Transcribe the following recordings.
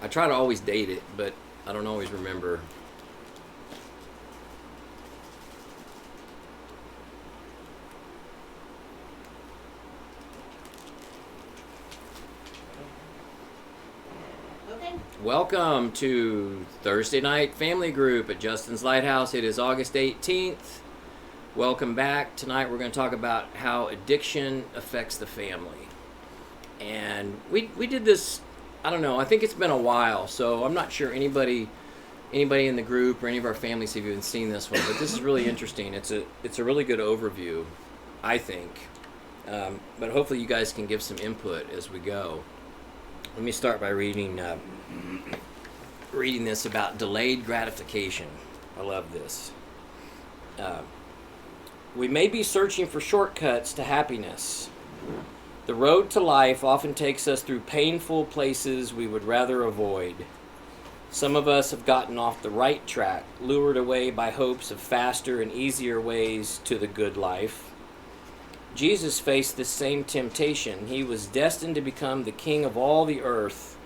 I try to always date it, but I don't always remember. Okay. Welcome to Thursday Night Family Group at Justin's Lighthouse. It is August 18th. Welcome back. Tonight we're going to talk about how addiction affects the family. And we did this, I don't know, I think it's been a while, so I'm not sure anybody in the group or any of our families have even seen this one, but this is really interesting. It's a really good overview, I think. But hopefully you guys can give some input as we go. Let me start by reading this about delayed gratification. I love this. We may be searching for shortcuts to happiness. The road to life often takes us through painful places we would rather avoid. Some of us have gotten off the right track, lured away by hopes of faster and easier ways to the good life. Jesus faced this same temptation. He was destined to become the king of all the earth.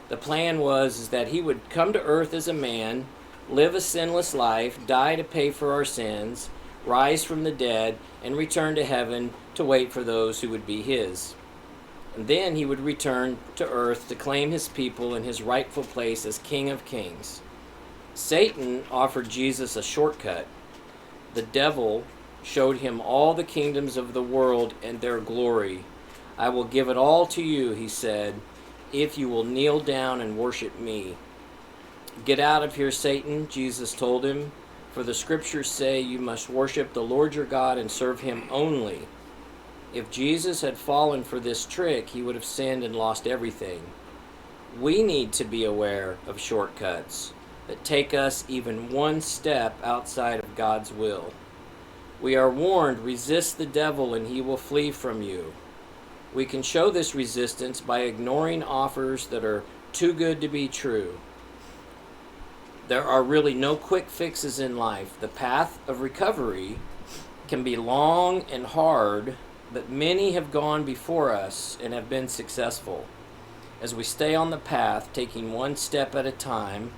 The plan was that he would come to earth as a man, live a sinless life, die to pay for our sins, rise from the dead, and return to heaven to wait for those who would be his. And then he would return to earth to claim his people in his rightful place as King of Kings. Satan offered Jesus a shortcut. The devil showed him all the kingdoms of the world and their glory. I will give it all to you, he said, if you will kneel down and worship me. Get out of here, Satan, Jesus told him, for the scriptures say you must worship the Lord your God and serve him only. If Jesus had fallen for this trick, he would have sinned and lost everything. We need to be aware of shortcuts that take us even one step outside of God's will. We are warned, resist the devil and he will flee from you. We can show this resistance by ignoring offers that are too good to be true. There are really no quick fixes in life. The path of recovery can be long and hard, but many have gone before us and have been successful. As we stay on the path, taking one step at a time,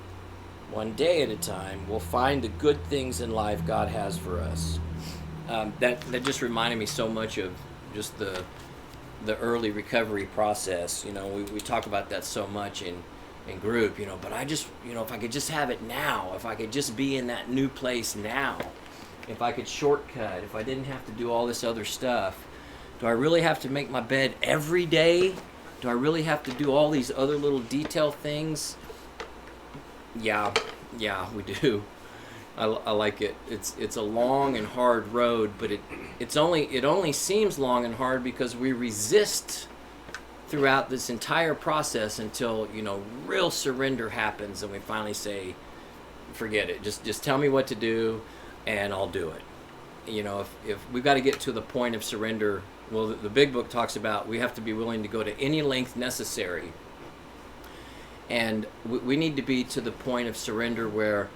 one day at a time, we'll find the good things in life God has for us. That just reminded me so much of just the early recovery process. You know, we talk about that so much in group, you know, but I just, you know, if I could just have it now, if I could just be in that new place now, if I could shortcut, if I didn't have to do all this other stuff. Do I really have to make my bed every day? Do I really have to do all these other little detail things? Yeah, we do. I like it. It's a long and hard road, but it only seems long and hard because we resist throughout this entire process until, you know, real surrender happens and we finally say, forget it. Just tell me what to do and I'll do it. You know, if we've got to get to the point of surrender, well, the big book talks about we have to be willing to go to any length necessary. And we need to be to the point of surrender where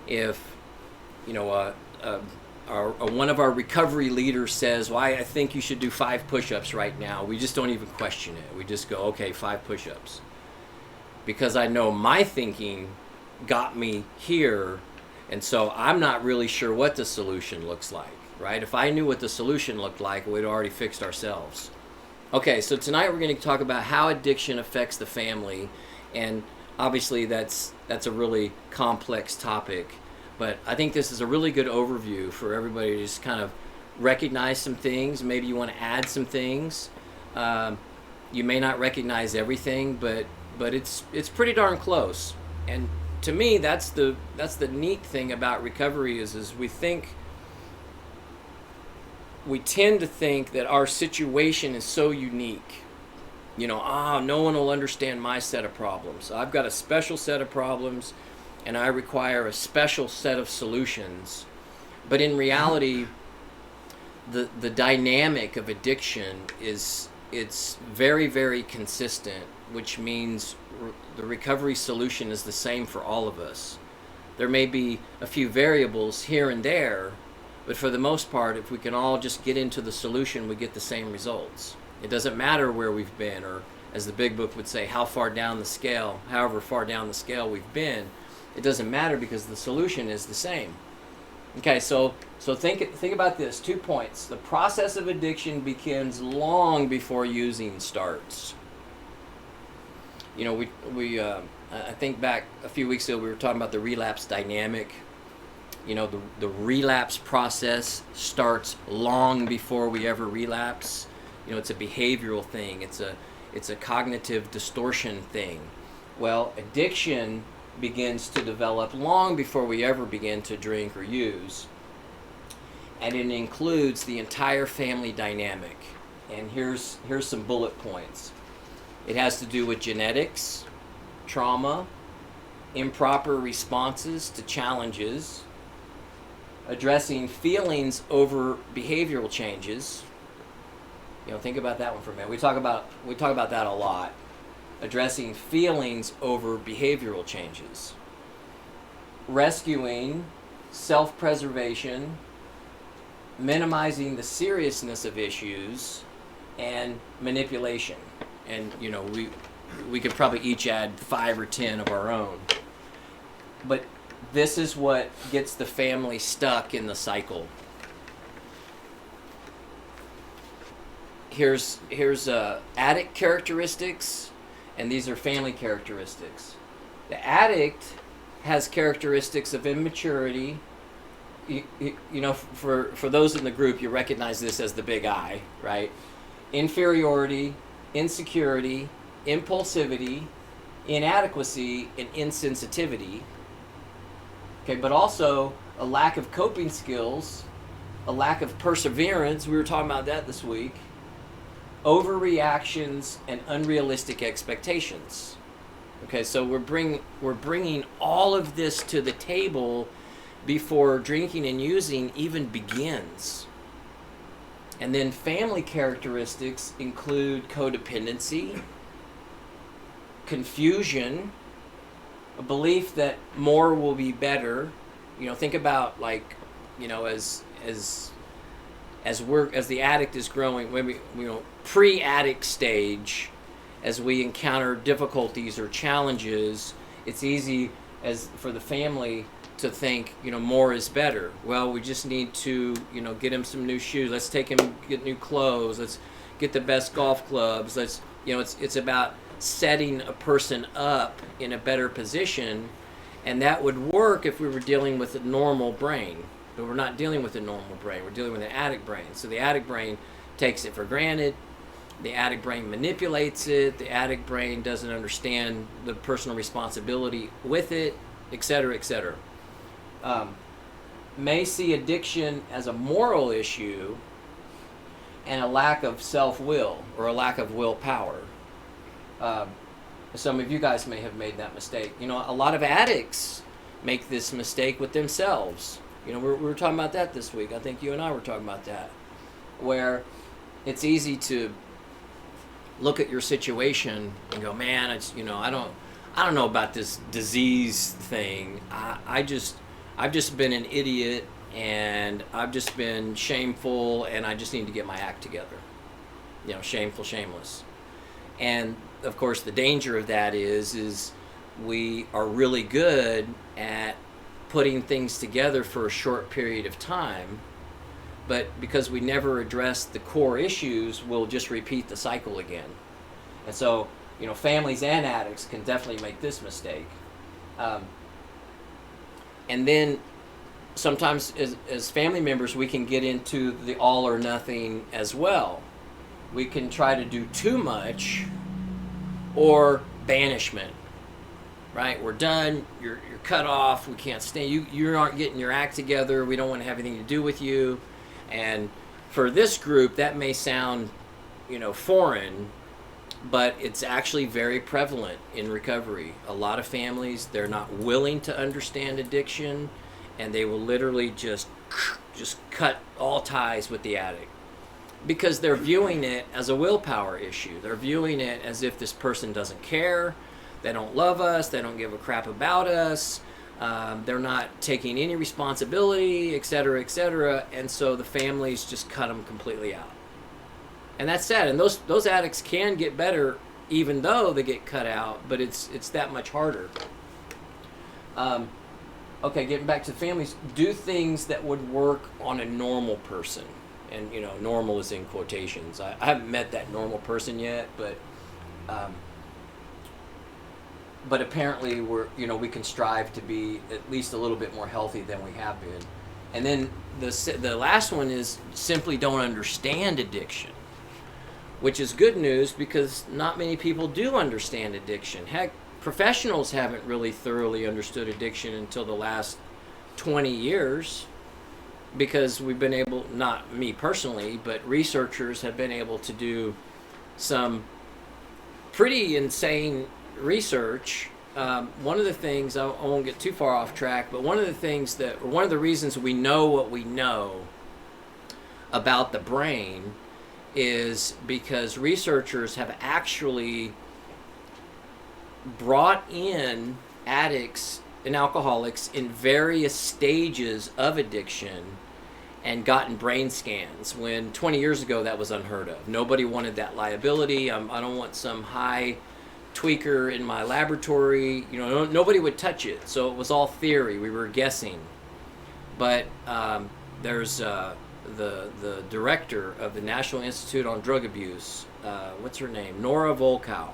if, you know, one of our recovery leaders says, well, I think you should do 5 push-ups right now, we just don't even question it. We just go, okay, 5 push-ups. Because I know my thinking got me here, and so I'm not really sure what the solution looks like, right? If I knew what the solution looked like, we'd already fixed ourselves. Okay, so tonight we're going to talk about how addiction affects the family, and obviously that's a really complex topic, but I think this is a really good overview for everybody to just kind of recognize some things. Maybe you want to add some things. You may not recognize everything, but it's pretty darn close. And to me, that's the neat thing about recovery is we tend to think that our situation is so unique. You know, no one will understand my set of problems. I've got a special set of problems, and I require a special set of solutions. But in reality, the dynamic of addiction it's very, very consistent, which means the recovery solution is the same for all of us. There may be a few variables here and there, but for the most part, if we can all just get into the solution, we get the same results. It doesn't matter where we've been or as the big book would say, how far down the scale, however far down the scale we've been, it doesn't matter because the solution is the same. Okay, so think about this. 2 points. The process of addiction begins long before using starts. You know, I think back a few weeks ago we were talking about the relapse dynamic. You know, the relapse process starts long before we ever relapse. You know, it's a behavioral thing. It's a cognitive distortion thing. Well, addiction begins to develop long before we ever begin to drink or use. And it includes the entire family dynamic. And here's some bullet points. It has to do with genetics, trauma, improper responses to challenges, addressing feelings over behavioral changes. You know, think about that one for a minute. We talk about that a lot. Addressing feelings over behavioral changes. Rescuing, self-preservation, minimizing the seriousness of issues, and manipulation. And, you know, we could probably each add 5 or 10 of our own. But this is what gets the family stuck in the cycle. Here's addict characteristics, and these are family characteristics. The addict has characteristics of immaturity. You know, for those in the group, you recognize this as the big I, right? Inferiority, insecurity, impulsivity, inadequacy, and insensitivity. Okay, but also a lack of coping skills, a lack of perseverance. We were talking about that this week. Overreactions and unrealistic expectations. Okay, so we're bringing all of this to the table before drinking and using even begins. And then family characteristics include codependency, confusion, a belief that more will be better. You know, think about, like, you know, as the addict is growing, when we, you know, pre-addict stage, as we encounter difficulties or challenges, it's easy as for the family to think, you know, more is better. Well, we just need to, you know, get him some new shoes. Let's take him get new clothes. Let's get the best golf clubs. Let's, you know, it's about setting a person up in a better position, and that would work if we were dealing with a normal brain. But we're not dealing with a normal brain. We're dealing with an addict brain. So the addict brain takes it for granted. The addict brain manipulates it. The addict brain doesn't understand the personal responsibility with it, etc., etc. May see addiction as a moral issue and a lack of self-will or a lack of willpower. Some of you guys may have made that mistake. You know, a lot of addicts make this mistake with themselves. You know, we were talking about that this week. I think you and I were talking about that, where it's easy to look at your situation and go, man, it's, you know, I don't know about this disease thing. I've just been an idiot, and I've just been shameful, and I just need to get my act together. You know, shameful, shameless. And of course, the danger of that is we are really good at putting things together for a short period of time, but because we never address the core issues, we'll just repeat the cycle again. And so, you know, families and addicts can definitely make this mistake. And then sometimes as family members, we can get into the all or nothing as well. We can try to do too much, or banishment, right? We're done, you're cut off, we can't stand you aren't getting your act together, we don't want to have anything to do with you. And for this group, that may sound, you know, foreign, but it's actually very prevalent in recovery. A lot of families, they're not willing to understand addiction, and they will literally just cut all ties with the addict, because they're viewing it as a willpower issue. They're viewing it as if this person doesn't care, they don't love us, they don't give a crap about us, they're not taking any responsibility, etc., etc., and so the families just cut them completely out. And that's sad. And those addicts can get better even though they get cut out, but it's that much harder. Okay, getting back to families, do things that would work on a normal person. And, normal is in quotations. I haven't met that normal person yet, but apparently we can strive to be at least a little bit more healthy than we have been. And then the last one is simply don't understand addiction, which is good news because not many people do understand addiction. Heck, professionals haven't really thoroughly understood addiction until the last 20 years because we've been able, not me personally, but researchers have been able to do some pretty insane research. One of the things, I won't get too far off track, but one of the reasons we know what we know about the brain is because researchers have actually brought in addicts and alcoholics in various stages of addiction and gotten brain scans when 20 years ago that was unheard of. Nobody wanted that liability. I don't want some high tweaker in my laboratory. Nobody would touch it. So it was all theory. We were guessing. But there's the director of the National Institute on Drug Abuse. What's her name? Nora Volkow.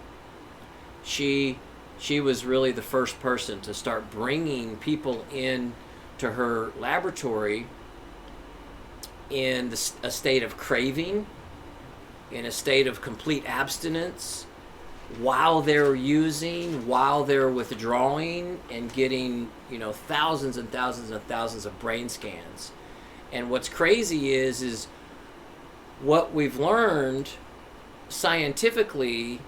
She was really the first person to start bringing people in to her laboratory in a state of craving, in a state of complete abstinence, while they're using, while they're withdrawing, and getting thousands and thousands and thousands of brain scans. And what's crazy is what we've learned scientifically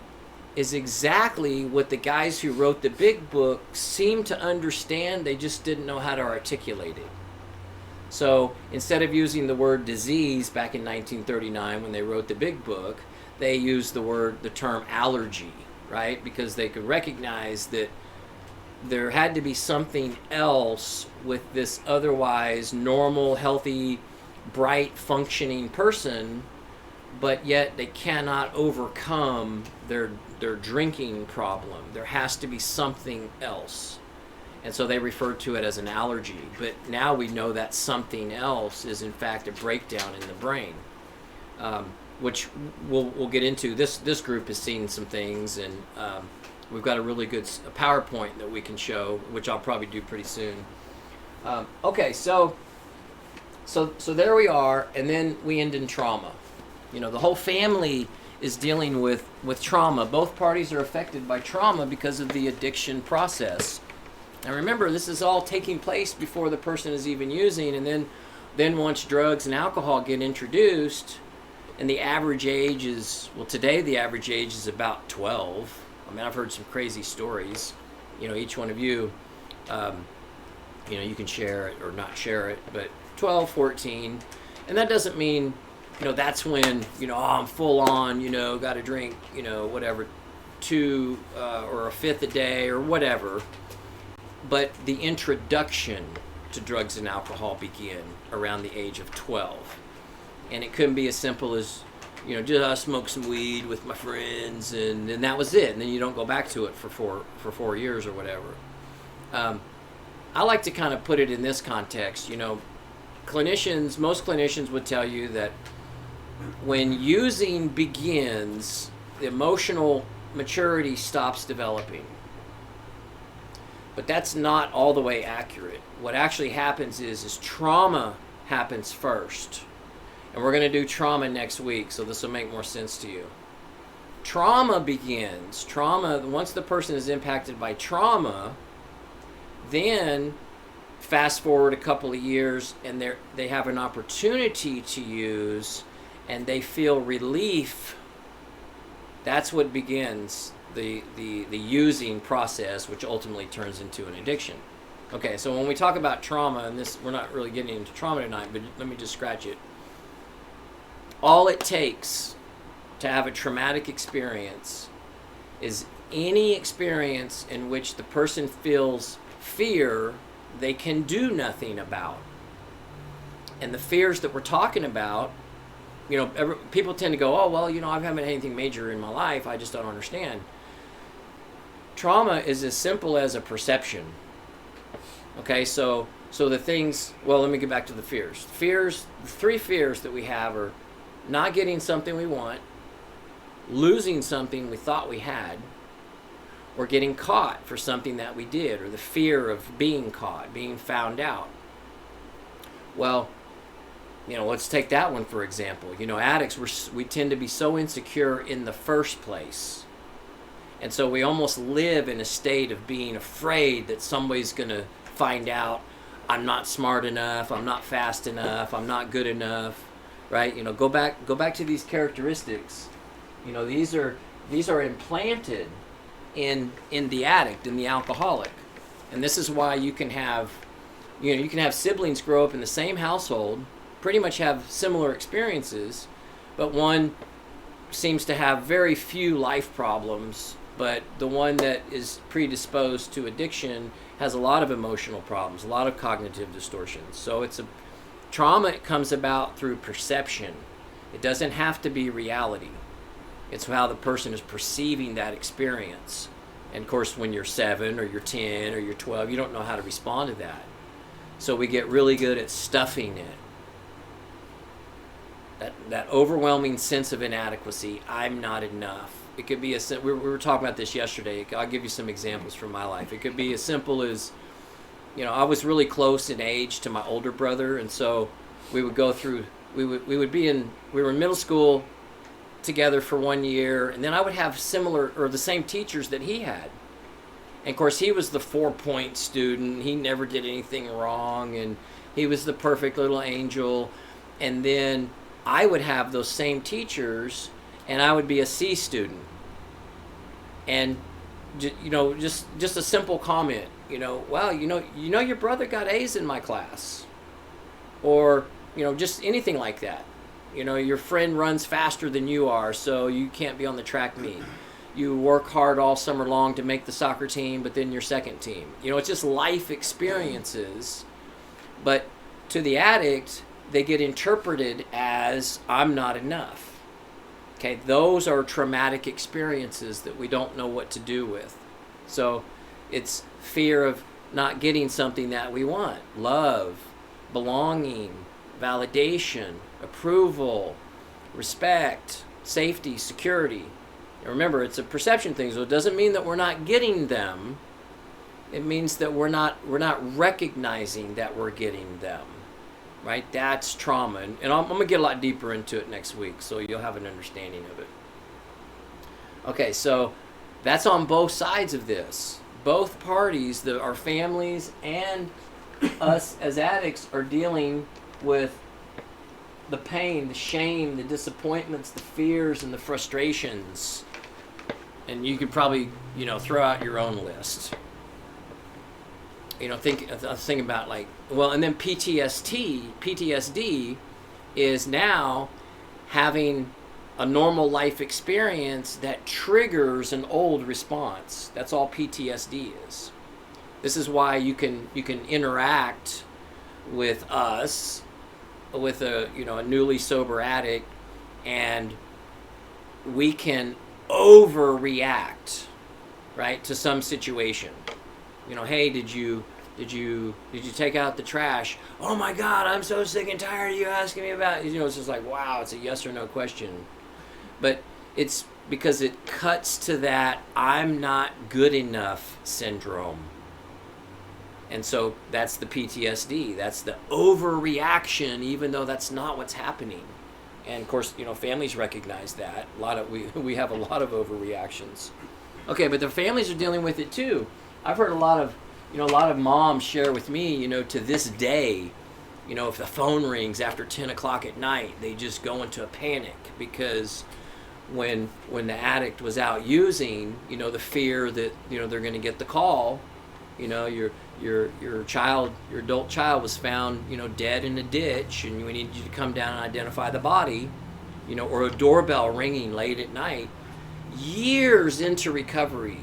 is exactly what the guys who wrote the big book seemed to understand. They just didn't know how to articulate it. So instead of using the word disease back in 1939 when they wrote the big book, they used the term allergy, right? Because they could recognize that there had to be something else with this otherwise normal, healthy, bright, functioning person, but yet they cannot overcome their drinking problem. There has to be something else. And so they referred to it as an allergy. But now we know that something else is in fact a breakdown in the brain, which we'll get into. This group has seen some things, and we've got a really good PowerPoint that we can show, which I'll probably do pretty soon. Okay, so there we are, and then we end in trauma. The whole family is dealing with trauma. Both parties are affected by trauma because of the addiction process. Now remember, this is all taking place before the person is even using, and then once drugs and alcohol get introduced, and the average age is, today the average age is about 12. I mean, I've heard some crazy stories. Each one of you, you can share it or not share it, but 12, 14, and that doesn't mean, that's when, I'm full on, got to drink, whatever, 2 or a fifth a day or whatever. But the introduction to drugs and alcohol begin around the age of 12. And it couldn't be as simple as, just smoke some weed with my friends and that was it. And then you don't go back to it for 4 years or whatever. I like to kind of put it in this context. Most clinicians would tell you that when using begins, the emotional maturity stops developing. But that's not all the way accurate. What actually happens is trauma happens first. And we're going to do trauma next week, so this will make more sense to you. Trauma begins. Once the person is impacted by trauma, then fast forward a couple of years and they have an opportunity to use and they feel relief. That's what begins the using process, which ultimately turns into an addiction. Okay, so when we talk about trauma, and this, we're not really getting into trauma tonight, but let me just scratch it. All it takes to have a traumatic experience is any experience in which the person feels fear they can do nothing about. And the fears that we're talking about people tend to go, oh, well, I haven't had anything major in my life, I just don't understand. Trauma is as simple as a perception. Okay, so the things, well, let me get back to the fears. The three fears that we have are not getting something we want, losing something we thought we had, or getting caught for something that we did, or the fear of being caught, being found out. Well, let's take that one for example. Addicts, we tend to be so insecure in the first place. And so we almost live in a state of being afraid that somebody's going to find out I'm not smart enough, I'm not fast enough, I'm not good enough, right? Go back to these characteristics. These are implanted in the addict, in the alcoholic. And this is why you can have siblings grow up in the same household, pretty much have similar experiences, but one seems to have very few life problems, but the one that is predisposed to addiction has a lot of emotional problems, a lot of cognitive distortions. So trauma comes about through perception. It doesn't have to be reality. It's how the person is perceiving that experience. And of course, when you're 7 or you're 10 or you're 12, you don't know how to respond to that. So we get really good at stuffing it. That overwhelming sense of inadequacy, I'm not enough. It could be we were talking about this yesterday. I'll give you some examples from my life. It could be as simple as, I was really close in age to my older brother, and so we would go through, we were in middle school together for 1 year, and then I would have similar or the same teachers that he had. And of course, he was the 4-point student. He never did anything wrong, and he was the perfect little angel. And then I would have those same teachers, and I would be a C student. And just a simple comment, well, your brother got A's in my class, or just anything like that. Your friend runs faster than you are, so you can't be on the track meet. You work hard all summer long to make the soccer team, but then you're second team. It's just life experiences. But to the addict, they get interpreted as, I'm not enough. Okay, those are traumatic experiences that we don't know what to do with. So it's fear of not getting something that we want. Love, belonging, validation, approval, respect, safety, security. And remember, it's a perception thing, so it doesn't mean that we're not getting them. It means that we're not recognizing that we're getting them. Right? That's trauma. And I'm going to get a lot deeper into it next week, so you'll have an understanding of it. Okay, so that's on both sides of this. Both parties, our families and us as addicts, are dealing with the pain, the shame, the disappointments, the fears, and the frustrations. And you could probably, throw out your own list. I was thinking about and then PTSD is now having a normal life experience that triggers an old response. That's all PTSD is. This is why you can interact with us, with a newly sober addict, and we can overreact, right, to some situation. Hey, did you take out the trash? Oh my God, I'm so sick and tired of you asking me about it. It's just like, wow, it's a yes or no question. But it's because it cuts to that I'm not good enough syndrome. And so that's the PTSD. That's the overreaction, even though that's not what's happening. And of course, families recognize that. We have a lot of overreactions. Okay, but the families are dealing with it too. I've heard a lot of moms share with me, to this day, if the phone rings after 10 o'clock at night, they just go into a panic because when the addict was out using, the fear that, they're going to get the call, your adult child was found, dead in a ditch, and we need you to come down and identify the body, or a doorbell ringing late at night. Years into recovery,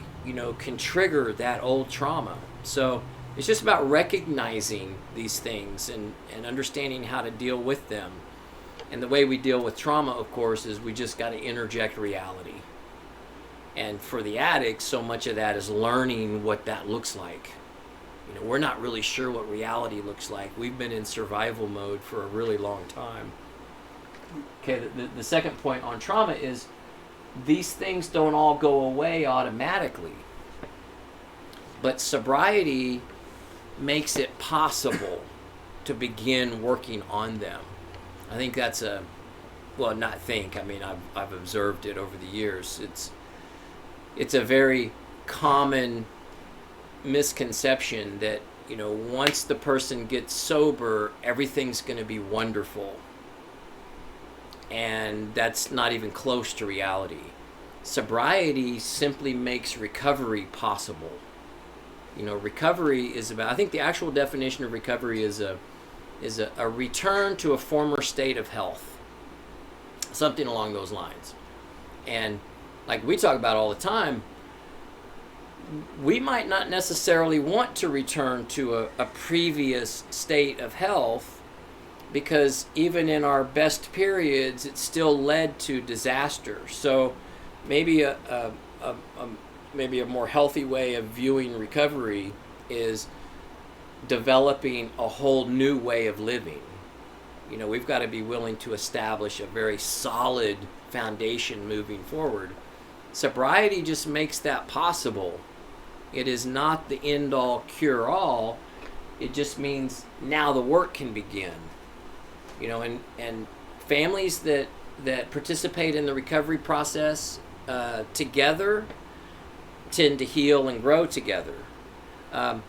can trigger that old trauma. So it's just about recognizing these things and understanding how to deal with them. And the way we deal with trauma, of course, is we just got to interject reality. And for the addict, so much of that is learning what that looks like. We're not really sure what reality looks like. We've been in survival mode for a really long time. Okay, the second point on trauma is these things don't all go away automatically. But sobriety makes it possible to begin working on them. I think that's I've observed it over the years. It's a very common misconception that, once the person gets sober, everything's going to be wonderful. And that's not even close to reality. Sobriety simply makes recovery possible. Recovery is about, I think the actual definition of recovery is a return to a former state of health. Something along those lines. And like we talk about all the time, we might not necessarily want to return to a previous state of health, because even in our best periods, it still led to disaster. So maybe a more healthy way of viewing recovery is developing a whole new way of living. We've got to be willing to establish a very solid foundation moving forward. Sobriety just makes that possible. It is not the end-all, cure-all. It just means now the work can begin. And families that participate in the recovery process together tend to heal and grow together.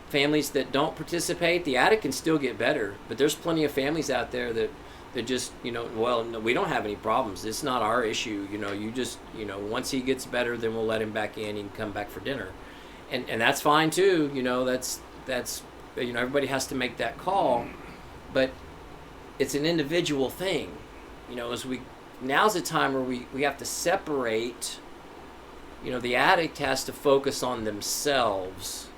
Families that don't participate, the addict can still get better, but there's plenty of families out there that just, no, we don't have any problems. It's not our issue. You just, once he gets better, then we'll let him back in. He can come back for dinner. And that's fine too. That's everybody has to make that call, but it's an individual thing. Now's the time where we have to separate. The addict has to focus on themselves.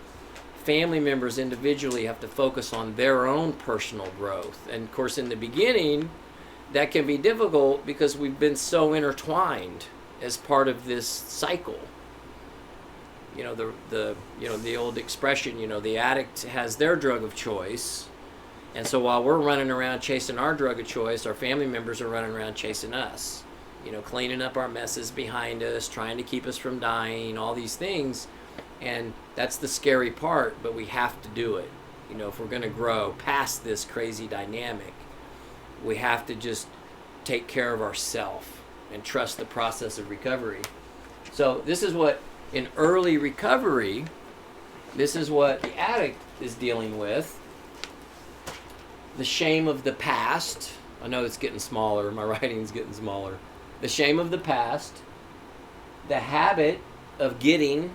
Family members individually have to focus on their own personal growth. And of course, in the beginning, that can be difficult because we've been so intertwined as part of this cycle. The old expression, the addict has their drug of choice. And so while we're running around chasing our drug of choice, our family members are running around chasing us. Cleaning up our messes behind us, trying to keep us from dying, all these things. And that's the scary part, but we have to do it. If we're going to grow past this crazy dynamic, we have to just take care of ourselves and trust the process of recovery. So this is what, in early recovery, this is what the addict is dealing with. The shame of the past. I know it's getting smaller. My writing's getting smaller. The shame of the past. The habit of getting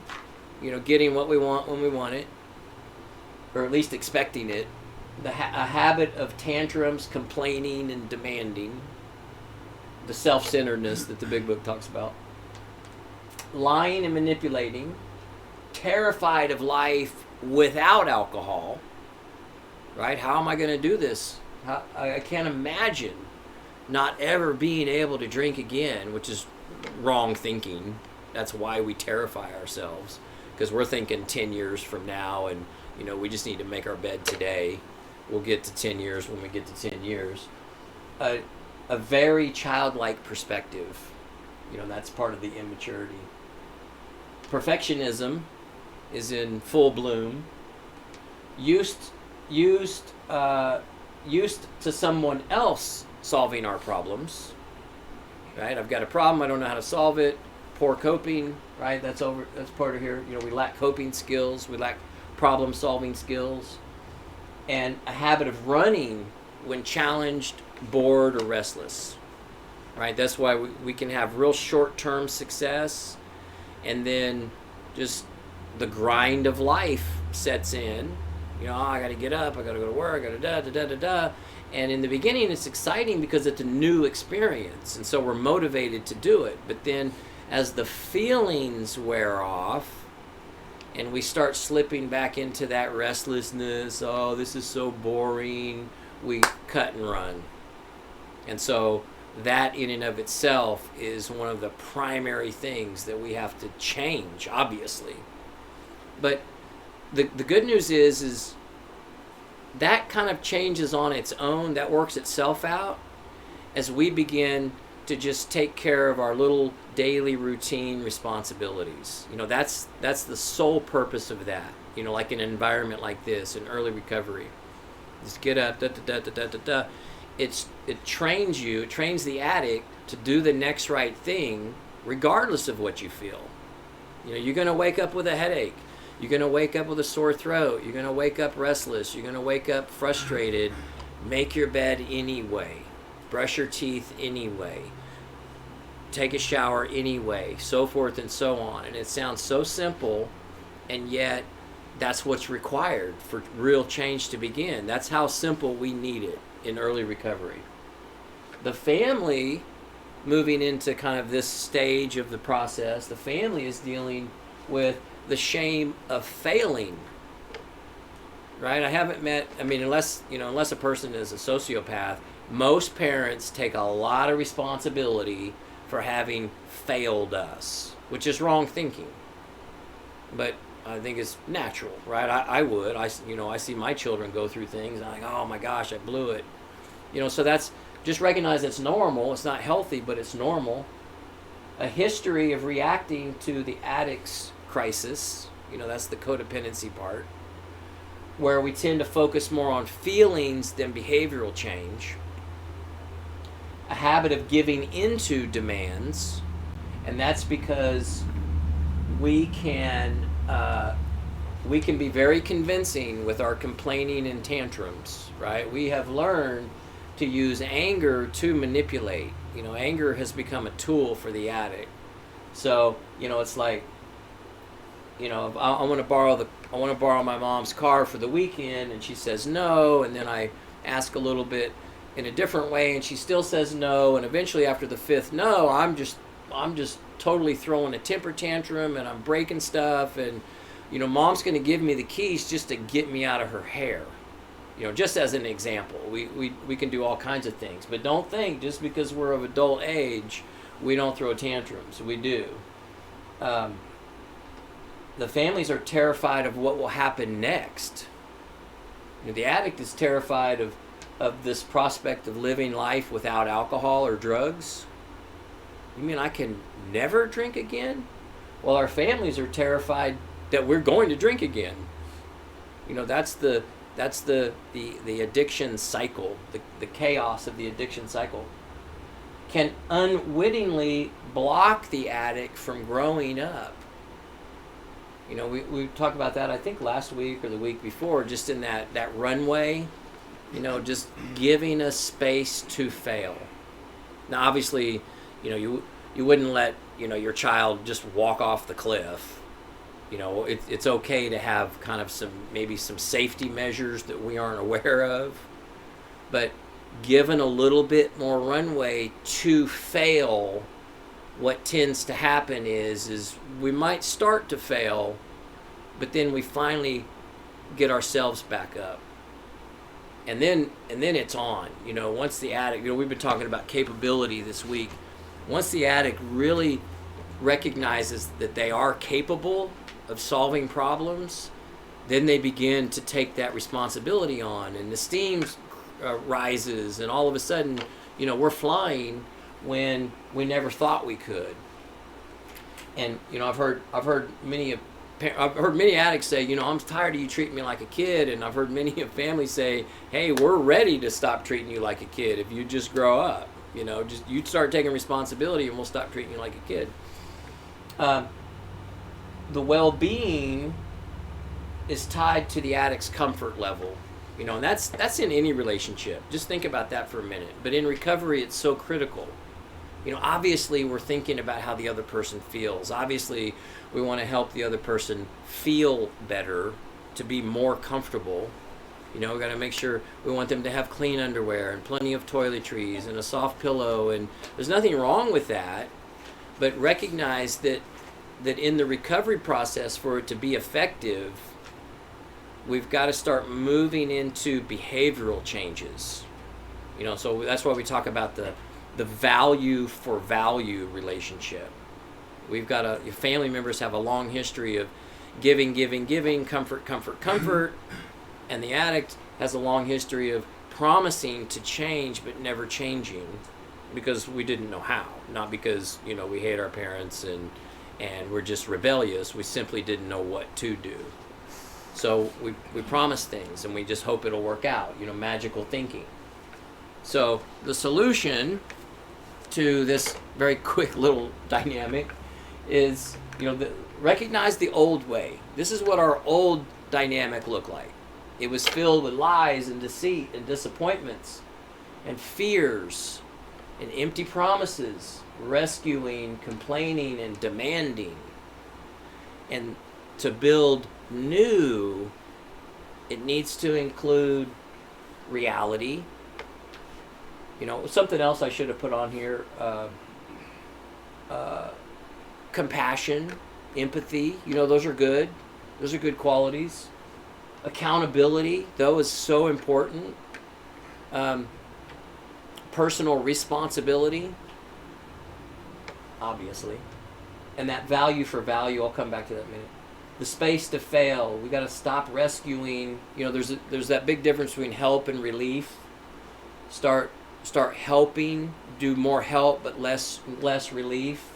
what we want when we want it, or at least expecting it. A habit of tantrums, complaining, and demanding. The self-centeredness that the big book talks about. Lying and manipulating. Terrified of life without alcohol. Right? How am I going to do this? I can't imagine not ever being able to drink again, which is wrong thinking. That's why we terrify ourselves, because we're thinking 10 years from now, and we just need to make our bed today. We'll get to 10 years when we get to 10 years. A very childlike perspective. That's part of the immaturity. Perfectionism is in full bloom. Used to someone else solving our problems, right? I've got a problem, I don't know how to solve it. Poor coping, right? That's part of here. We lack coping skills, we lack problem solving skills, and a habit of running when challenged, bored, or restless, right? That's why we can have real short-term success, and then just the grind of life sets in. I got to get up, I got to go to work, I got to da-da-da-da-da. And in the beginning, it's exciting because it's a new experience, and so we're motivated to do it. But then as the feelings wear off and we start slipping back into that restlessness, oh, this is so boring, we cut and run. And so that in and of itself is one of the primary things that we have to change, obviously. But the good news is that kind of changes on its own, that works itself out as we begin to just take care of our little daily routine responsibilities. That's the sole purpose of that. Like in an environment like this, in early recovery. Just get up, da da da da da da da. It trains the addict to do the next right thing regardless of what you feel. You're going to wake up with a headache. You're going to wake up with a sore throat. You're going to wake up restless. You're going to wake up frustrated. Make your bed anyway. Brush your teeth anyway. Take a shower anyway. So forth and so on. And it sounds so simple, and yet that's what's required for real change to begin. That's how simple we need it in early recovery. The family, moving into kind of this stage of the process, the family is dealing with the shame of failing. Right? I haven't met, unless a person is a sociopath, most parents take a lot of responsibility for having failed us, which is wrong thinking. But I think it's natural, right? I see my children go through things, and I'm like, oh my gosh, I blew it. So that's, just recognize it's normal. It's not healthy, but it's normal. A history of reacting to the addict's crisis, that's the codependency part, where we tend to focus more on feelings than behavioral change. A habit of giving into demands, and that's because we can be very convincing with our complaining and tantrums, right? We have learned to use anger to manipulate. Anger has become a tool for the addict. So, it's like, I want to borrow my mom's car for the weekend, and she says no, and then I ask a little bit in a different way, and she still says no, and eventually after the fifth no, I'm just totally throwing a temper tantrum, and I'm breaking stuff, and mom's going to give me the keys just to get me out of her hair. Just as an example, we can do all kinds of things, but don't think just because we're of adult age we don't throw tantrums. We do. The families are terrified of what will happen next. The addict is terrified of this prospect of living life without alcohol or drugs. You mean I can never drink again? Well, our families are terrified that we're going to drink again. That's the addiction cycle, the chaos of the addiction cycle can unwittingly block the addict from growing up. We talked about that, I think, last week or the week before, just in that runway, just giving us space to fail. Now, obviously, you wouldn't let, your child just walk off the cliff. It's okay to have kind of maybe some safety measures that we aren't aware of, but given a little bit more runway to fail, what tends to happen is we might start to fail, but then we finally get ourselves back up. And then it's on. Once the addict, we've been talking about capability this week. Once the addict really recognizes that they are capable of solving problems, then they begin to take that responsibility on, and the steam rises, and all of a sudden, we're flying when we never thought we could. And I've heard many addicts say, I'm tired of you treating me like a kid, and I've heard many families say, hey, we're ready to stop treating you like a kid if you just grow up. Just you start taking responsibility, and we'll stop treating you like a kid. The well-being is tied to the addict's comfort level, and that's in any relationship. Just think about that for a minute. But in recovery, it's so critical. Obviously we're thinking about how the other person feels. Obviously we want to help the other person feel better, to be more comfortable. We got to make sure we want them to have clean underwear and plenty of toiletries and a soft pillow, and there's nothing wrong with that. But recognize that in the recovery process, for it to be effective, we've got to start moving into behavioral changes. So that's why we talk about the the value for value relationship. We've got your family members have a long history of giving, comfort, and the addict has a long history of promising to change but never changing because we didn't know how, not because we hate our parents and we're just rebellious. We simply didn't know what to do. So we promise things and we just hope it'll work out, magical thinking. So the solution to this very quick little dynamic is, recognize the old way. This is what our old dynamic looked like. It was filled with lies and deceit and disappointments and fears and empty promises, rescuing, complaining, and demanding. And to build new, it needs to include reality. Something else I should have put on here, compassion, empathy, those are good. Those are good qualities. Accountability, though, is so important. Personal responsibility, obviously. And that value for value, I'll come back to that in a minute. The space to fail. We got to stop rescuing. There's that big difference between help and relief. Start helping, do more help but less relief.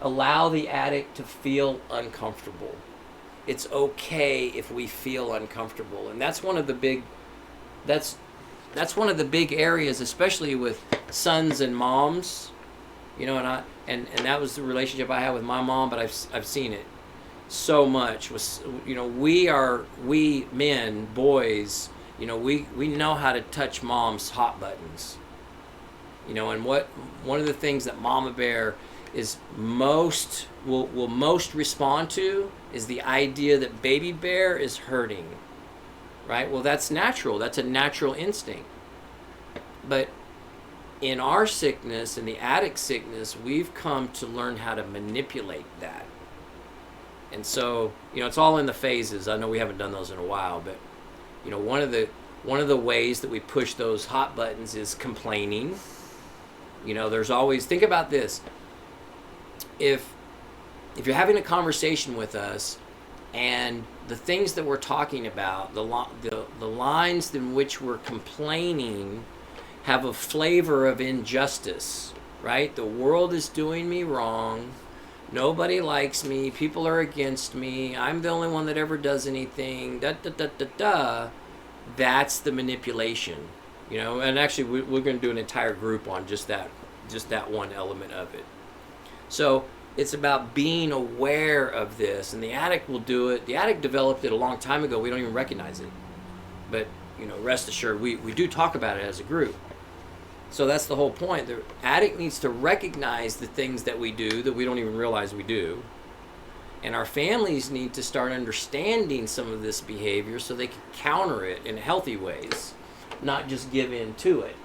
Allow the addict to feel uncomfortable. It's okay if we feel uncomfortable, and that's one of the big areas, especially with sons and moms. And that was the relationship I had with my mom, but I've seen it so much. We men, boys, we know how to touch mom's hot buttons. And one of the things that Mama Bear is will most respond to is the idea that baby bear is hurting, right? Well, that's natural. That's a natural instinct. But in our sickness, in the addict sickness, we've come to learn how to manipulate that. And so, it's all in the phases. I know we haven't done those in a while, but one of the ways that we push those hot buttons is complaining. There's always, think about this. If you're having a conversation with us and the things that we're talking about, the lines in which we're complaining have a flavor of injustice, right? The world is doing me wrong. Nobody likes me. People are against me. I'm the only one that ever does anything. That's the manipulation, and actually we're going to do an entire group on just that one element of it. So it's about being aware of this, and the addict will do it. The addict developed it a long time ago. We don't even recognize it. But, rest assured, we do talk about it as a group. So that's the whole point. The addict needs to recognize the things that we do that we don't even realize we do. And our families need to start understanding some of this behavior so they can counter it in healthy ways, not just give in to it.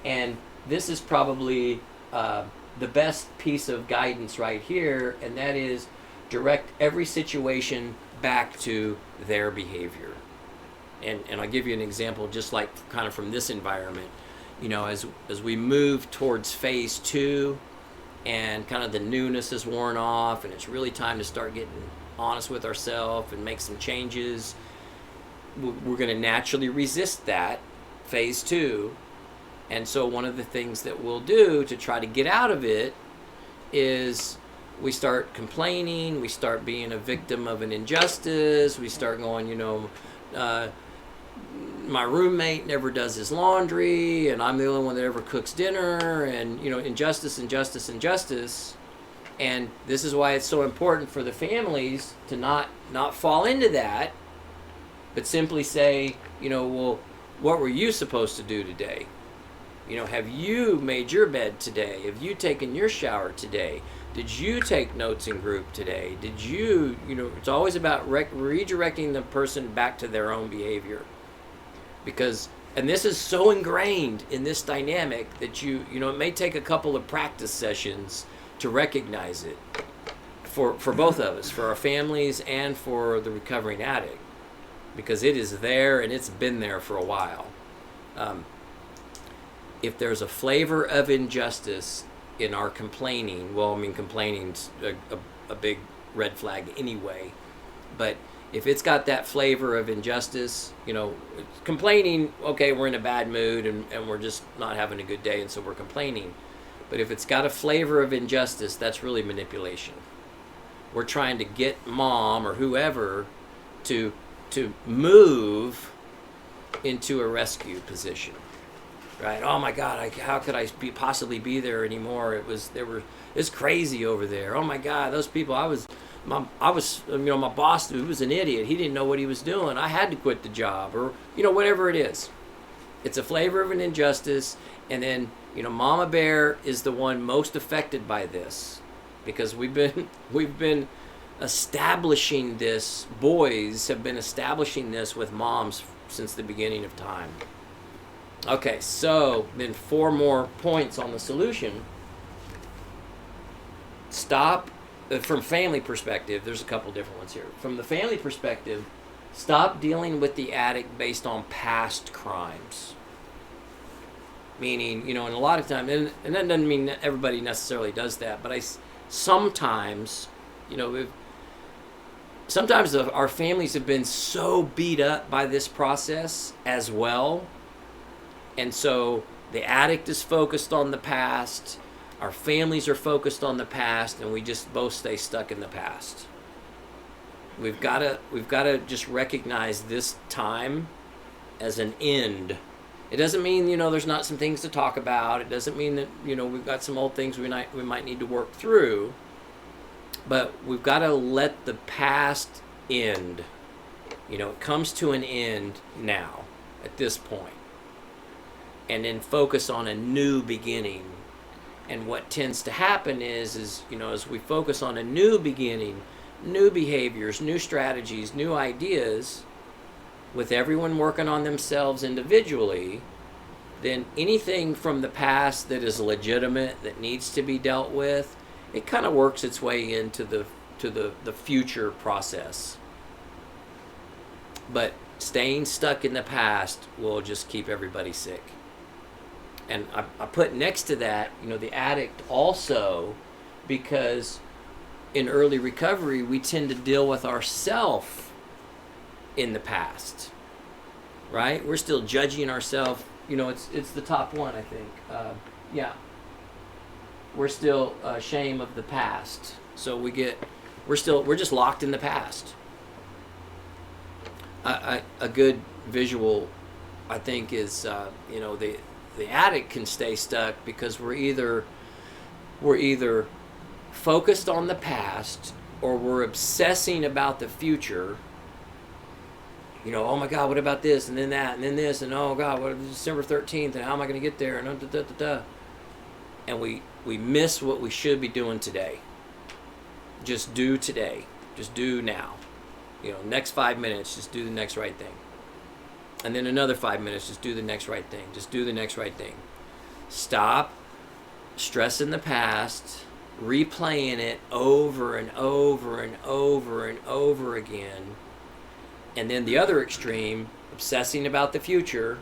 And this is probably the best piece of guidance right here, and that is direct every situation back to their behavior. And I'll give you an example just like kind of from this environment. As we move towards phase 2 and kind of the newness is worn off and it's really time to start getting honest with ourselves and make some changes, we're going to naturally resist that phase 2. And so one of the things that we'll do to try to get out of it is we start complaining, we start being a victim of an injustice, we start going, my roommate never does his laundry, and I'm the only one that ever cooks dinner, and, injustice. And this is why it's so important for the families to not fall into that, but simply say, well, what were you supposed to do today? Have you made your bed today? Have you taken your shower today? Did you take notes in group today? Did you, it's always about redirecting the person back to their own behavior. Because, and this is so ingrained in this dynamic that it may take a couple of practice sessions to recognize it for both of us, for our families and for the recovering addict. Because it is there and it's been there for a while. if there's a flavor of injustice in our complaining, well, I mean, complaining's a big red flag anyway, but if it's got that flavor of injustice, complaining, okay, we're in a bad mood and we're just not having a good day, and so we're complaining. But if it's got a flavor of injustice, that's really manipulation. We're trying to get mom or whoever to move into a rescue position, right? Oh my God, how could I possibly be there anymore? It's crazy over there. Oh my God, those people. My boss, who was an idiot. He didn't know what he was doing. I had to quit the job, or whatever it is. It's a flavor of an injustice, and then Mama Bear is the one most affected by this, because we've been establishing this. Boys have been establishing this with moms since the beginning of time. Okay, so then 4 more points on the solution. Stop. From family perspective, there's a couple different ones here. From the family perspective, stop dealing with the addict based on past crimes. Meaning, and a lot of times, and that doesn't mean that everybody necessarily does that, but sometimes, sometimes our families have been so beat up by this process as well. And so the addict is focused on the past, our families are focused on the past, and we just both stay stuck in the past. We've got to just recognize this time as an end. It doesn't mean, there's not some things to talk about. It doesn't mean that, we've got some old things we might need to work through. But we've got to let the past end. It comes to an end now, at this point. And then focus on a new beginning. And what tends to happen is as we focus on a new beginning, new behaviors, new strategies, new ideas, with everyone working on themselves individually, then anything from the past that is legitimate, that needs to be dealt with, it kind of works its way into the future process. But staying stuck in the past will just keep everybody sick. And I put next to that, the addict also, because in early recovery, we tend to deal with ourself in the past, right? We're still judging ourselves. It's the top one, I think. We're still shame of the past. So we're just locked in the past. A good visual, I think, is the addict can stay stuck because we're either focused on the past or we're obsessing about the future. Oh my God, what about this, and then that, and then this, and oh God, what is December 13th, and how am I going to get there, and and we miss what we should be doing today. Just do today. Just do now. Next 5 minutes, just do the next right thing. And then another 5 minutes, just do the next right thing. Just do the next right thing. Stop stressing the past, replaying it over and over and over and over again. And then the other extreme, obsessing about the future.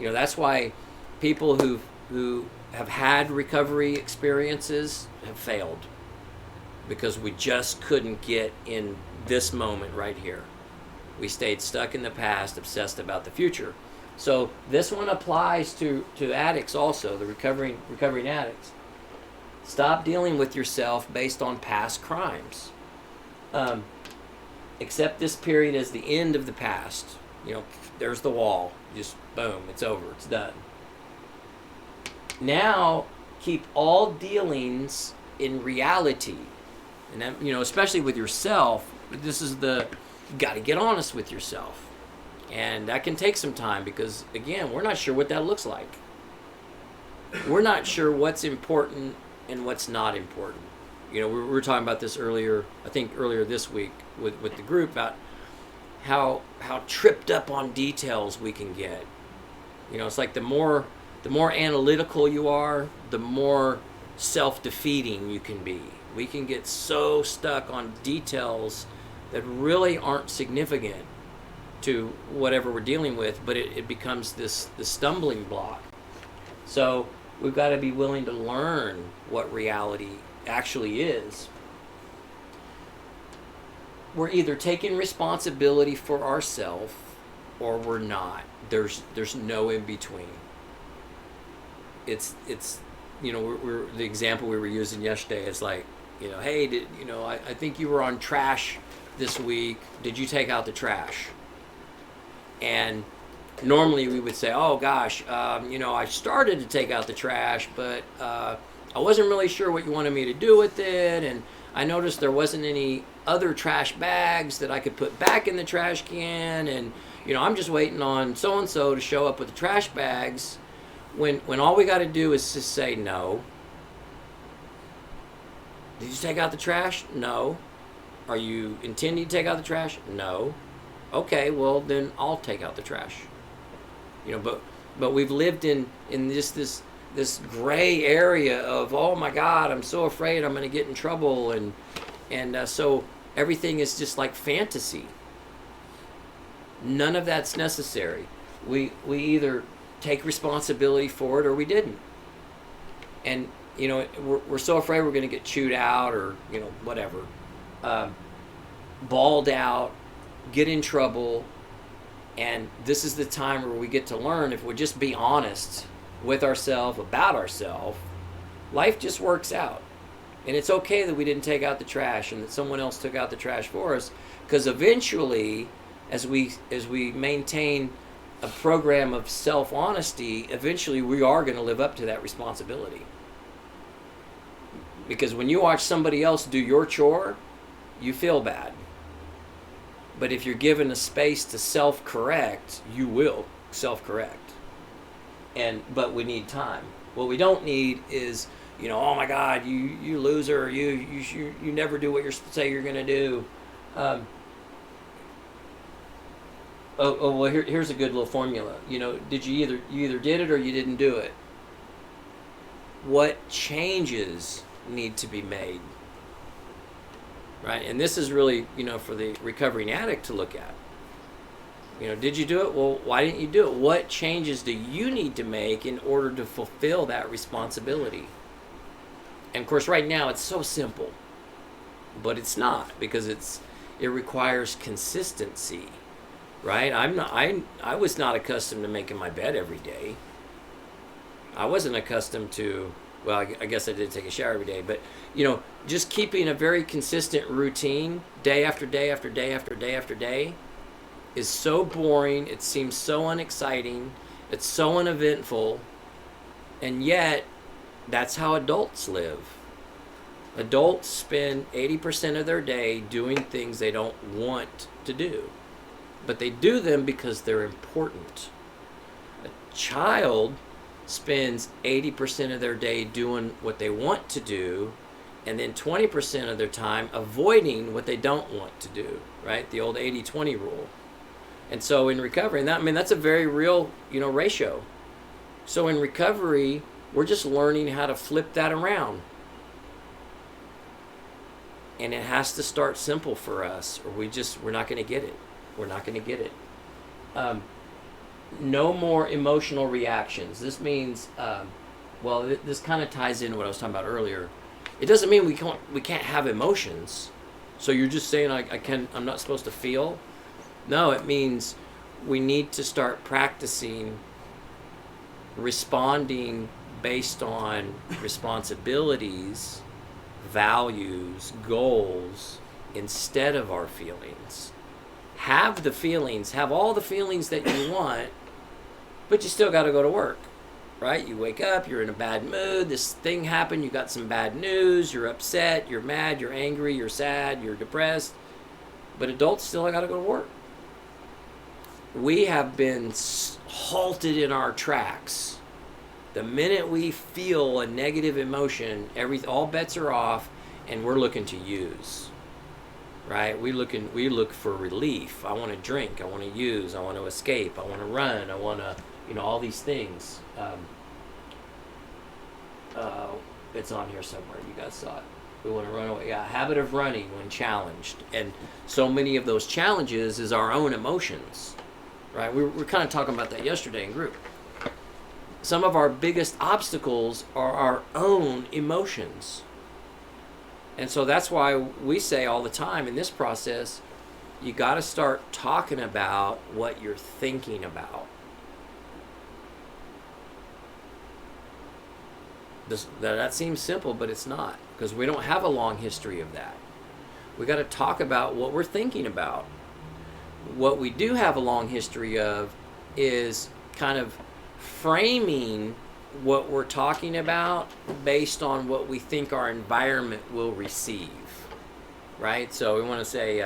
That's why people who have had recovery experiences have failed. Because we just couldn't get in this moment right here. We stayed stuck in the past, obsessed about the future. So this one applies to addicts also, the recovering addicts. Stop dealing with yourself based on past crimes. Accept this period as the end of the past. There's the wall. Just boom, it's over, it's done. Now, keep all dealings in reality. And that, especially with yourself, you got to get honest with yourself. And that can take some time because, again, we're not sure what that looks like. We're not sure what's important and what's not important. We were talking about this earlier this week with the group about how tripped up on details we can get. It's like the more analytical you are, the more self-defeating you can be. We can get so stuck on details that really aren't significant to whatever we're dealing with, but it becomes this stumbling block. So we've got to be willing to learn what reality actually is. We're either taking responsibility for ourselves or we're not. There's no in between. It's we're the example we were using yesterday is like, hey, I think you were on trash this week. Did you take out the trash? And normally we would say, oh gosh, I started to take out the trash, but I wasn't really sure what you wanted me to do with it, and I noticed there wasn't any other trash bags that I could put back in the trash can, and I'm just waiting on so and so to show up with the trash bags. When all we got to do is just say no. Did you take out the trash? No. Are you intending to take out the trash? No. Okay, well then I'll take out the trash. But we've lived in this gray area of, oh my God, I'm so afraid I'm going to get in trouble, and so everything is just like fantasy. None of that's necessary. We either take responsibility for it or we didn't. And we're so afraid we're going to get chewed out or whatever, bawled out, get in trouble. And this is the time where we get to learn, if we just be honest with ourselves, about ourselves, life just works out. And it's okay that we didn't take out the trash and that someone else took out the trash for us, because eventually, as we maintain a program of self-honesty, eventually we are going to live up to that responsibility. Because when you watch somebody else do your chore, you feel bad. But if you're given a space to self-correct, you will self-correct. But we need time. What we don't need is, oh my God, you loser, you never do what you say you're going to do. Well, here's a good little formula. Did you either did it or you didn't do it? What changes need to be made? Right? And this is really, for the recovering addict to look at. Did you do it? Well, why didn't you do it? What changes do you need to make in order to fulfill that responsibility? And of course, right now it's so simple, but it's not, because it requires consistency. Right? I was not accustomed to making my bed every day. I wasn't accustomed to, well, I guess I did take a shower every day, but just keeping a very consistent routine day after day after day after day after day is so boring. It seems so unexciting. It's so uneventful. And yet, that's how adults live. Adults spend 80% of their day doing things they don't want to do, but they do them because they're important. A child spends 80% of their day doing what they want to do, and then 20% of their time avoiding what they don't want to do, right? The old 80-20 rule. And so in recovery, that's a very real, ratio. So in recovery, we're just learning how to flip that around. And it has to start simple for us, or we're not going to get it. We're not going to get it. No more emotional reactions. This means, this kind of ties into what I was talking about earlier. It doesn't mean we can't have emotions. So you're just saying I'm not supposed to feel? No, it means we need to start practicing responding based on responsibilities, values, goals, instead of our feelings. Have the feelings, have all the feelings that you want, but you still got to go to work, right? You wake up, you're in a bad mood, this thing happened, you got some bad news, you're upset, you're mad, you're angry, you're sad, you're depressed, but adults still got to go to work. We have been halted in our tracks. The minute we feel a negative emotion, all bets are off, and we're looking to use. Right? We look for relief. I want to drink. I want to use. I want to escape. I want to run. I want to, all these things. It's on here somewhere. You guys saw it. We want to run away. Yeah, habit of running when challenged. And so many of those challenges is our own emotions. Right? We were kind of talking about that yesterday in group. some of our biggest obstacles are our own emotions. And so that's why we say all the time in this process, you got to start talking about what you're thinking about. That seems simple, but it's not, because we don't have a long history of that. We got to talk about what we're thinking about. What we do have a long history of is kind of framing what we're talking about based on what we think our environment will receive, right? So we want to say,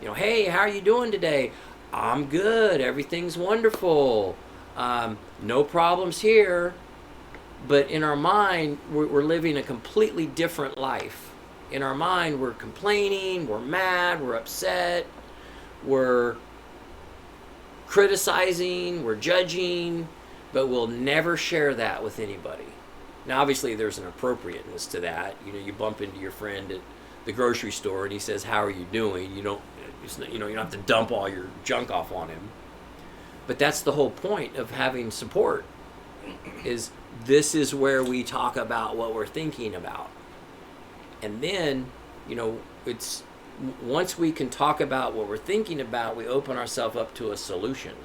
hey, how are you doing today? I'm good. Everything's wonderful. No problems here. But in our mind, we're living a completely different life. In our mind, we're complaining, we're mad, we're upset, we're criticizing, we're judging, but we'll never share that with anybody. Now, obviously, there's an appropriateness to that. You bump into your friend at the grocery store and he says, "How are you doing?" You don't have to dump all your junk off on him. But that's the whole point of having support. This is where we talk about what we're thinking about. And then, it's once we can talk about what we're thinking about, we open ourselves up to a solution.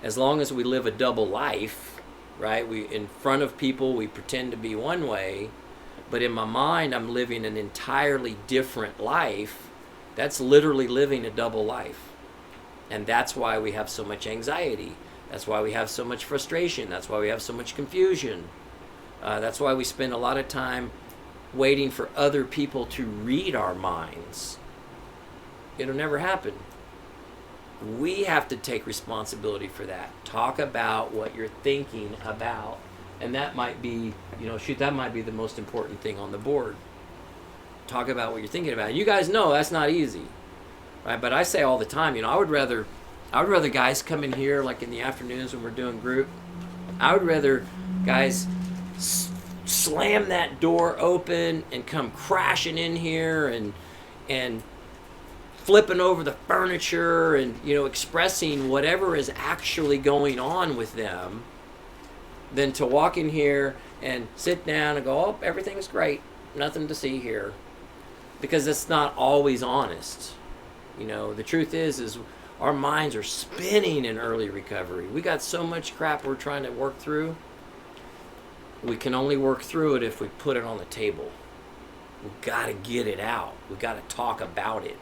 As long as we live a double life, right? In front of people, we pretend to be one way, but in my mind, I'm living an entirely different life. That's literally living a double life. And that's why we have so much anxiety. That's why we have so much frustration. That's why we have so much confusion. That's why we spend a lot of time waiting for other people to read our minds. It'll never happen. We have to take responsibility for that. Talk about what you're thinking about. And that might be, that might be the most important thing on the board. Talk about what you're thinking about. You guys know that's not easy, right? But I say all the time, I would rather guys come in here like in the afternoons when we're doing group. I would rather guys slam that door open and come crashing in here and flipping over the furniture and expressing whatever is actually going on with them, than to walk in here and sit down and go, "Oh, everything's great, nothing to see here," because it's not always honest. The truth is our minds are spinning in early recovery. We got so much crap we're trying to work through. We can only work through it if we put it on the table. We got to get it out. We got to talk about it.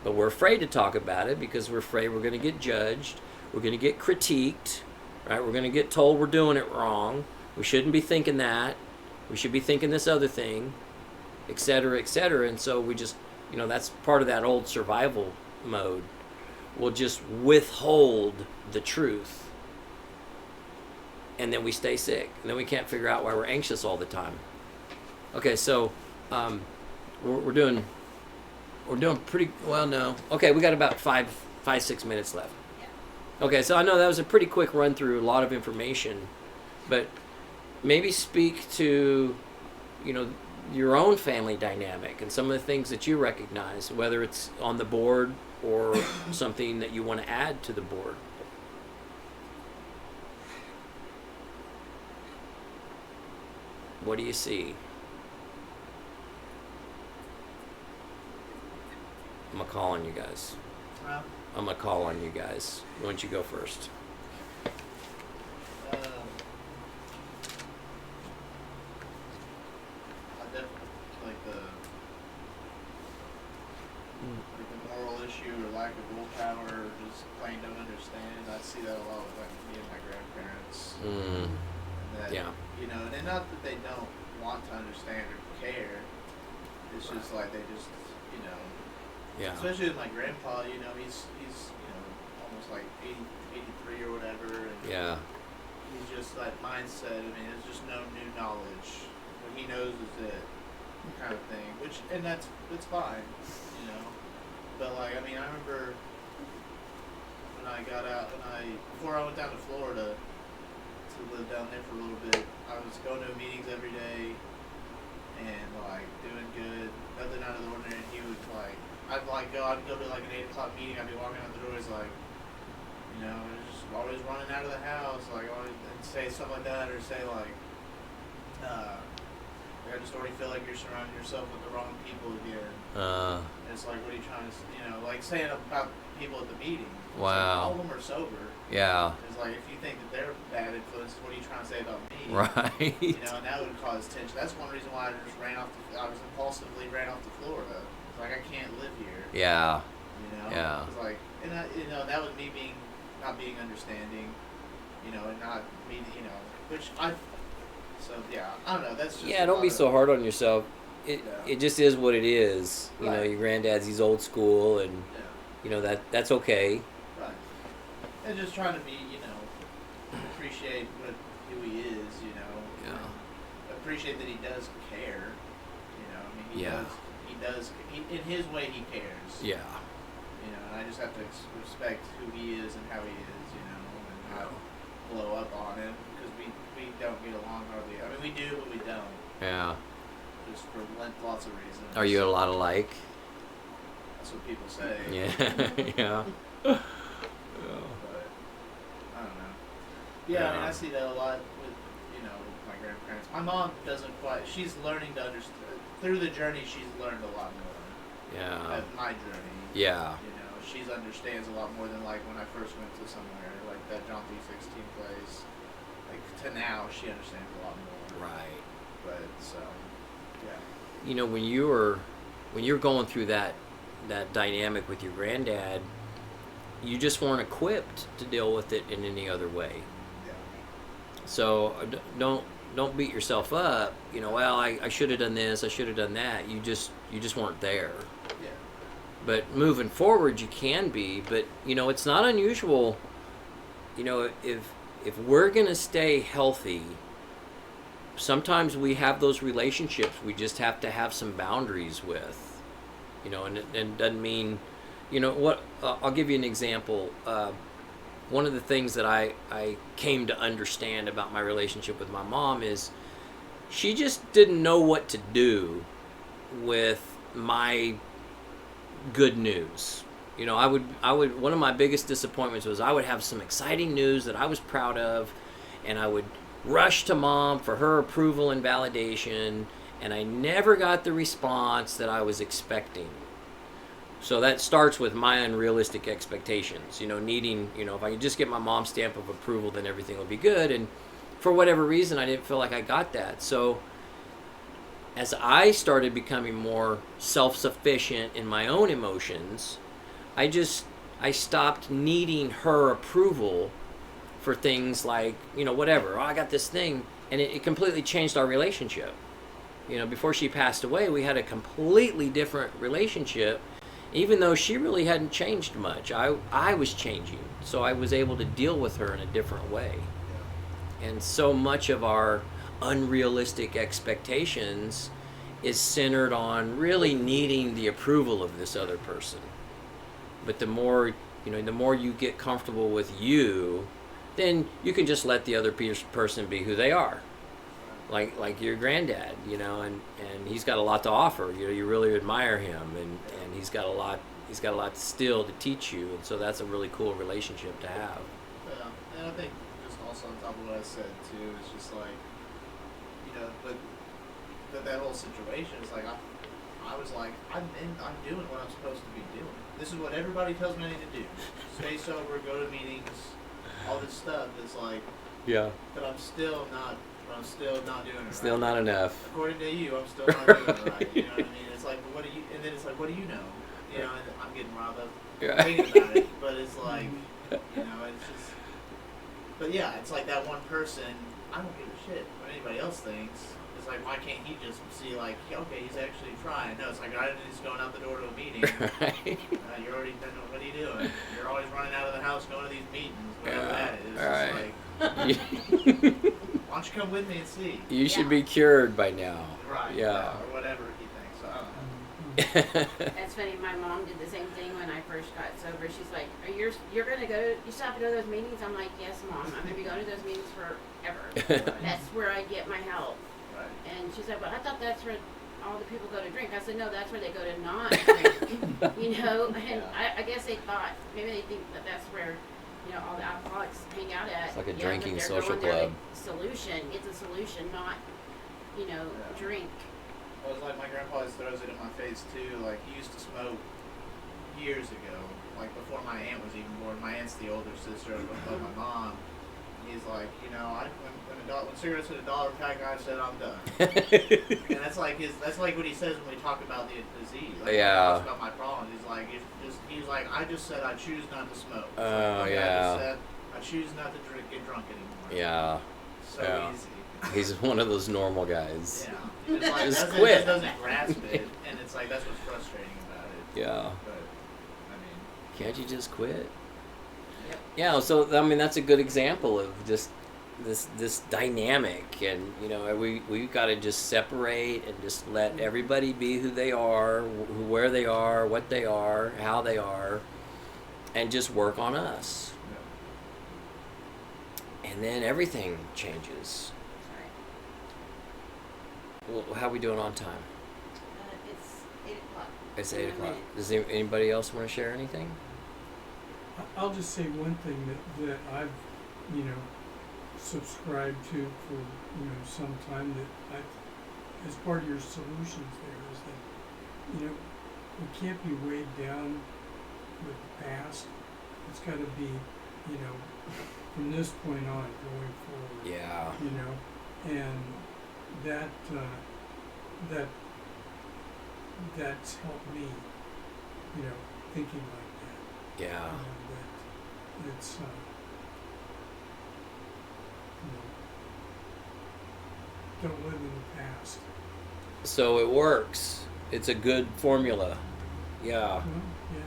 But we're afraid to talk about it because we're afraid we're going to get judged. We're going to get critiqued, right? We're going to get told we're doing it wrong. We shouldn't be thinking that. We should be thinking this other thing, et cetera, et cetera. And so we just, that's part of that old survival mode. We'll just withhold the truth. And then we stay sick. And then we can't figure out why we're anxious all the time. Okay, so we're doing pretty well. No, okay, we got about 5-6 minutes left. Okay, so I know that was a pretty quick run through, a lot of information, but maybe speak to your own family dynamic and some of the things that you recognize, whether it's on the board or something that you want to add to the board. What do you see? I'm going to call on you guys. I'm going to call on you guys. Why don't you go first? I definitely like the moral issue or lack of willpower or just plain don't understand. I see that a lot with like me and my grandparents. That, yeah. And not that they don't want to understand or care. It's just like they just, Yeah. Especially with my grandpa, he's almost like 83 or whatever. And Yeah. he's just that mindset. It's just no new knowledge. What he knows is it, kind of thing. And it's fine, But I remember when I got out, before I went down to Florida to live down there for a little bit, I was going to meetings every day and doing good, nothing out of the ordinary. And he was I'd go to an 8 o'clock meeting. I'd be walking out the door. He's like, You know, just always running out of the house, like always, and say stuff like that, or say like, I just already feel like you're surrounding yourself with the wrong people again. And it's like, what are you trying to, like saying about people at the meeting. It's wow. Like, all of them are sober. Yeah. It's like, if you think that they're bad influences, what are you trying to say about me? Right. And that would cause tension. That's one reason why I just I was impulsively ran off to Florida. It's like, I can't live here. Yeah. Yeah. It's like, and that was me not being understanding, and not me, which so yeah, I don't know, that's just. Yeah, don't be so hard on yourself. It just is what it is. Right. Your granddad's, he's old school, and, that's okay. Right. And just trying to be, appreciate who he is, Yeah. appreciate that he does care, he does, in his way he cares. Yeah. And I just have to respect who he is and how he is, and not blow up on him, because we don't get along hardly. I mean, we do, but we don't. Yeah. Just for lots of reasons. Are you a lot alike? That's what people say. Yeah. Yeah. But, I don't know. Yeah, I mean, I see that a lot with, my grandparents. My mom doesn't quite, she's learning to understand. Through the journey, she's learned a lot more. Yeah. At my journey. Yeah. She understands a lot more than, like, when I first went to somewhere, like that John 3:16 place. Like, to now, she understands a lot more. Right. But, so, yeah. When you're going through that dynamic with your granddad, you just weren't equipped to deal with it in any other way. Yeah. So don't beat yourself up. Well, I should have done this, I should have done that. You just weren't there. Yeah. But moving forward, you can be. But it's not unusual. If we're gonna stay healthy, sometimes we have those relationships we just have to have some boundaries with. And it doesn't mean, what. I'll give you an example. One of the things that I came to understand about my relationship with my mom is she just didn't know what to do with my good news. I would one of my biggest disappointments was I would have some exciting news that I was proud of, and I would rush to mom for her approval and validation, and I never got the response that I was expecting. So that starts with my unrealistic expectations, needing, if I could just get my mom's stamp of approval, then everything would be good. And for whatever reason, I didn't feel like I got that. So as I started becoming more self-sufficient in my own emotions, I stopped needing her approval for things like, whatever. Oh, I got this thing. And it completely changed our relationship. Before she passed away, we had a completely different relationship. Even though she really hadn't changed much, I was changing. So I was able to deal with her in a different way. And so much of our unrealistic expectations is centered on really needing the approval of this other person. But the more you get comfortable with you, then you can just let the other person be who they are. Like your granddad, and he's got a lot to offer. You really admire him, and he's got a lot still to teach you, and so that's a really cool relationship to have. Yeah, and I think just also on top of what I said too, it's just like, but that whole situation is like I was like I'm doing what I'm supposed to be doing. This is what everybody tells me I need to do: stay sober, go to meetings, all this stuff. It's like, yeah, but I'm still not doing it. Still right. not enough. According to you, I'm still not doing it right. You know what I mean? It's like, what do you? And then it's like, what do you know? And I'm getting riled up thinking about it. But it's like, it's just. But yeah, it's like that one person. I don't give a shit what anybody else thinks. It's like, why can't he just see like, okay, he's actually trying? No, it's like, he's going out the door to a meeting. Right. You're already. What are you doing? You're always running out of the house, going to these meetings, whatever that is. All right. It's like, why don't you come with me and see? You should be cured by now. Right. Yeah. Or whatever he thinks. I don't know. That's funny. My mom did the same thing when I first got sober. She's like, you're going to go, you stop to go to those meetings? I'm like, yes, Mom. I'm going to be going to those meetings forever. That's where I get my help. Right. And she's like, well, I thought that's where all the people go to drink. I said, no, that's where they go to not drink. And I guess they thought, maybe they think that that's where all the alcoholics hang out at. It's like a but drinking they're social going there club. to solution. It's a solution, not, drink. Well, it's like my grandpa always throws it in my face too. Like he used to smoke years ago, like before my aunt was even born. My aunt's the older sister of my mom. He's like, when cigarettes hit $1 a pack, I said I'm done. And that's like what he says when we talk about the disease. Like, Yeah. When he talks about my problems. He's like, I just said I choose not to smoke. It's Oh, like, yeah. I just said I choose not to get drunk anymore. Yeah. So Yeah. easy. He's one of those normal guys. Yeah. It's like, Just he quit. just doesn't grasp it, and it's like that's what's frustrating about it. Yeah. But I mean, Can't you just quit? Yep. Yeah, so I mean that's a good example of just this dynamic, and we've got to just separate and just let everybody be who they are, where they are, what they are, how they are, and just work on us, and then everything changes. Well, how are we doing on time? It's 8 o'clock. It's In 8 a o'clock. minute. Does anybody else want to share anything? I'll just say one thing that I've, subscribed to for, some time, that as part of your solutions there is that, we can't be weighed down with the past. It's got to be, from this point on going forward. Yeah. And that's helped me, thinking like that. Yeah. That it's, don't live in the past. So it works. It's a good formula. Yeah. Well, yeah.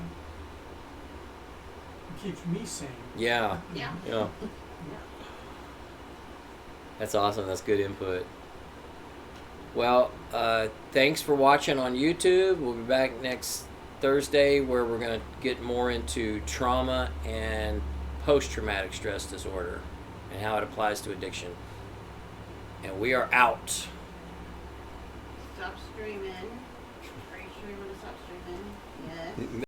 It keeps me sane. Yeah. Yeah. Yeah. That's awesome. That's good input. Well, thanks for watching on YouTube. We'll be back next Thursday where we're going to get more into trauma and post-traumatic stress disorder and how it applies to addiction. And we are out. Stop streaming. Are you sure you want to stop streaming? Yes.